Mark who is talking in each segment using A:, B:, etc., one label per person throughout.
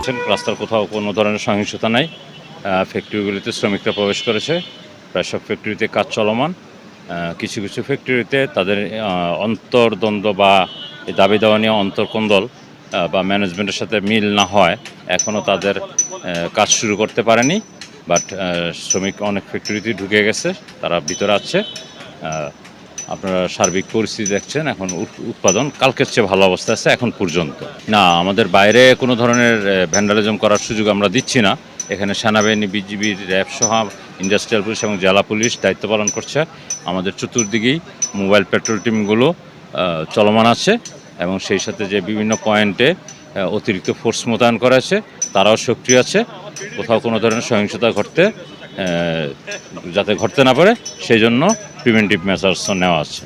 A: রাস্তার কোথাও কোনো ধরনের সহিংসতা নাই। ফ্যাক্টরিগুলিতে শ্রমিকরা প্রবেশ করেছে, প্রায় সব ফ্যাক্টরিতে কাজ চলমান। কিছু কিছু ফ্যাক্টরিতে তাদের অন্তর্দ্বন্দ্ব বা এই দাবি দাওয়া নিয়ে অন্তর্কোন্দল বা ম্যানেজমেন্টের সাথে মিল না হয় এখনও তাদের কাজ শুরু করতে পারেনি। বাট শ্রমিক অনেক ফ্যাক্টরিতে ঢুকে গেছে, তারা ভিতরে আছে। আপনারা সার্বিক পরিস্থিতি দেখছেন, এখন উৎপাদন কালকের চেয়ে ভালো অবস্থা আছে এখন পর্যন্ত। না, আমাদের বাইরে কোনো ধরনের ভ্যান্ডালিজম করার সুযোগ আমরা দিচ্ছি না। এখানে সেনাবাহিনী, বিজিবির, র্যাব সহ ইন্ডাস্ট্রিয়াল পুলিশ এবং জেলা পুলিশ দায়িত্ব পালন করছে। আমাদের চতুর্দিকেই মোবাইল পেট্রোল টিমগুলো চলমান আছে এবং সেই সাথে যে বিভিন্ন পয়েন্টে অতিরিক্ত ফোর্স মোতায়েন করা আছে, তারাও সক্রিয় আছে। কোথাও কোনো ধরনের সহিংসতা যাতে ঘটতে না পারে সেই জন্য প্রিভেন্টিভ মেজার্সও নেওয়া আছে।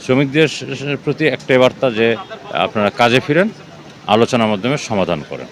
A: শ্রমিকদের প্রতি একটাই বার্তা যে আপনারা কাজে ফিরেন, আলোচনার মাধ্যমে সমাধান করেন।